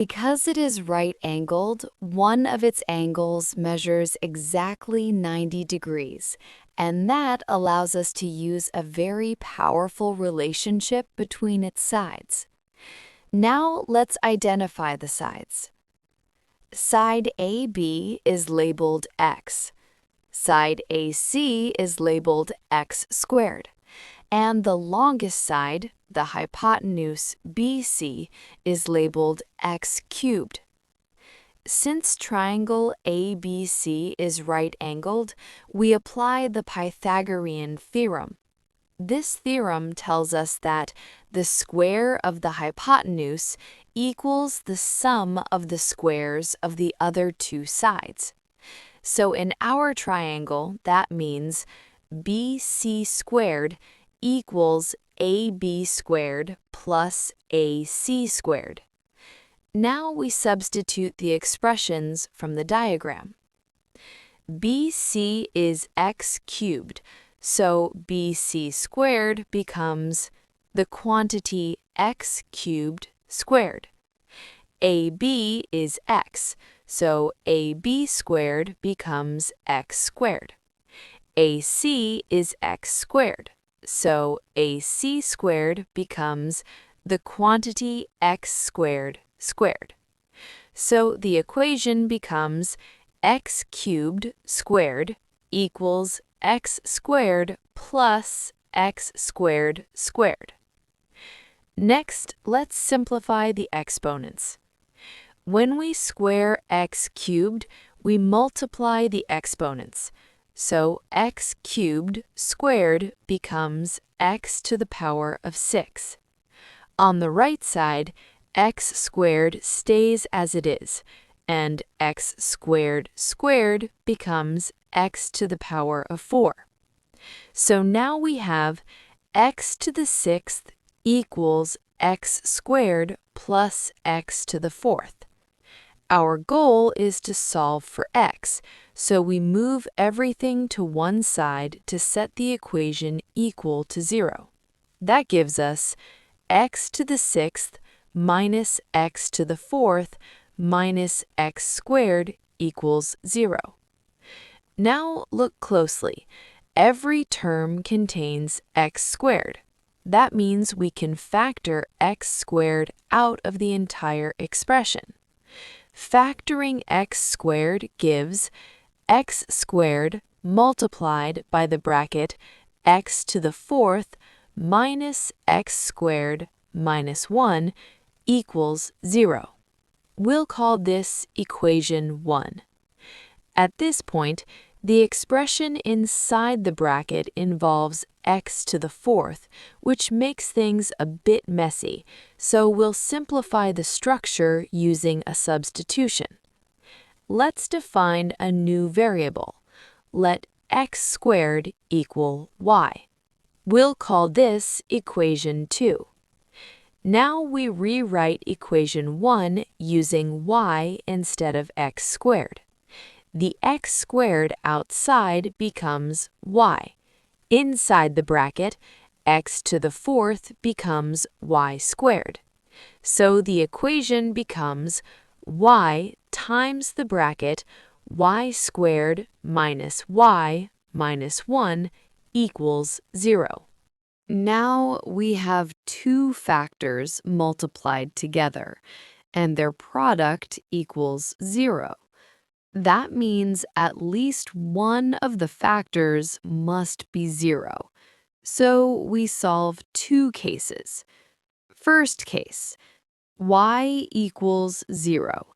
Because it is right-angled, one of its angles measures exactly 90 degrees, and that allows us to use a very powerful relationship between its sides. Now let's identify the sides. Side AB is labeled x. Side AC is labeled x squared. And the longest side, the hypotenuse BC, is labeled x cubed. Since triangle ABC is right-angled, we apply the Pythagorean theorem. This theorem tells us that the square of the hypotenuse equals the sum of the squares of the other two sides. So in our triangle, that means BC squared equals AB squared plus AC squared. Now we substitute the expressions from the diagram. BC is x cubed, so BC squared becomes the quantity x cubed squared. AB is x, so AB squared becomes x squared. AC is x squared, so AC squared becomes the quantity x squared squared. So the equation becomes x cubed squared equals x squared plus x squared squared. Next, let's simplify the exponents. When we square x cubed, we multiply the exponents. So x cubed squared becomes x to the power of 6. On the right side, x squared stays as it is, and x squared squared becomes x to the power of 4. So now we have x to the 6th equals x squared plus x to the 4th. Our goal is to solve for x, so we move everything to one side to set the equation equal to 0. That gives us x to the 6th minus x to the 4th minus x squared equals 0. Now look closely. Every term contains x squared. That means we can factor x squared out of the entire expression. Factoring x squared gives x squared multiplied by the bracket x to the 4th minus x squared minus 1 equals 0. We'll call this equation 1. At this point, the expression inside the bracket involves x to the 4th, which makes things a bit messy, so we'll simplify the structure using a substitution. Let's define a new variable. Let x squared equal y. We'll call this equation 2. Now we rewrite equation 1 using y instead of x squared. The x squared outside becomes y. Inside the bracket, x to the 4th becomes y squared. So the equation becomes y times the bracket y squared minus y minus 1 equals 0. Now we have two factors multiplied together, and their product equals 0. That means at least one of the factors must be 0. So we solve two cases. First case, y equals 0.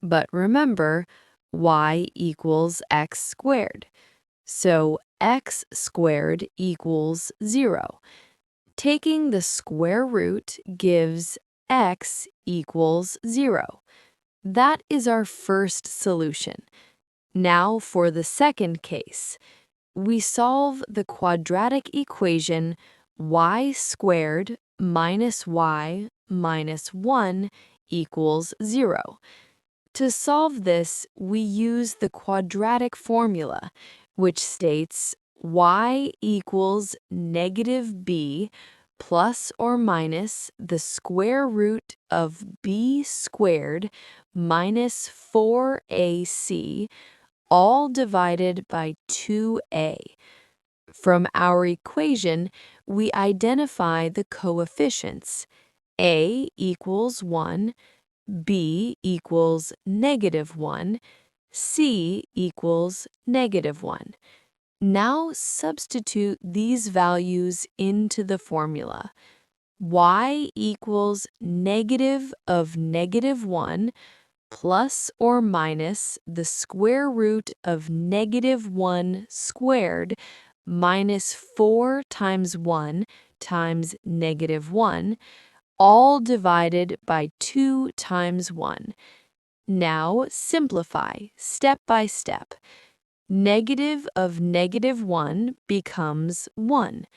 But remember, y equals x squared. So x squared equals 0. Taking the square root gives x equals 0. That is our first solution. Now for the second case. We solve the quadratic equation y squared minus y minus 1 equals 0. To solve this, we use the quadratic formula, which states y equals negative b plus or minus the square root of b squared minus 4ac, all divided by 2a. From our equation, we identify the coefficients. A equals 1, b equals -1, c equals -1. Now substitute these values into the formula. Y equals negative of -1 plus or minus the square root of -1 squared minus 4 times 1 times -1, all divided by 2 times 1. Now simplify step by step. Negative of -1 becomes 1.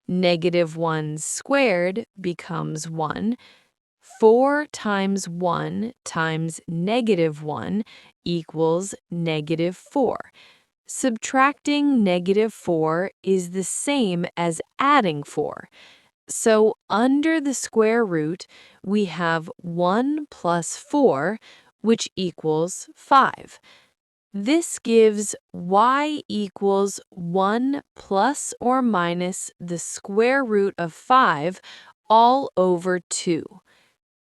-1 squared becomes 1. 4 times 1 times -1 equals -4. Subtracting -4 is the same as adding 4. So under the square root, we have 1 plus 4, which equals 5. This gives y equals 1 plus or minus the square root of 5 all over 2.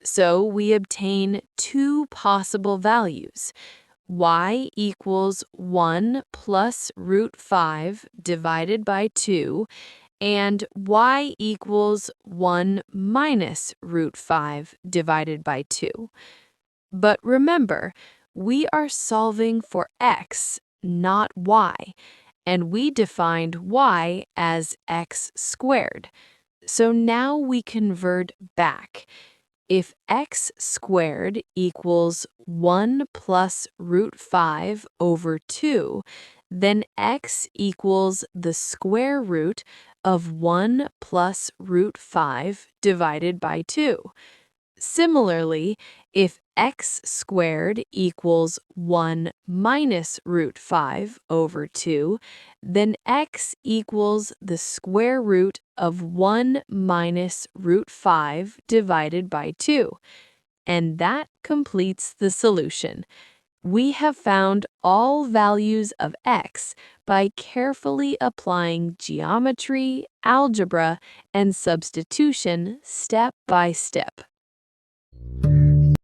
So we obtain two possible values. Y equals 1 plus root 5 divided by 2, and y equals 1 minus root 5 divided by 2. But remember, we are solving for x, not y, and we defined y as x squared. So now we convert back. If x squared equals 1 plus root 5 over 2, then x equals the square root of 1 plus root 5 divided by 2. Similarly, if x squared equals 1 minus root 5 over 2, then x equals the square root of 1 minus root 5 divided by 2. And that completes the solution. We have found all values of x by carefully applying geometry, algebra, and substitution step by step.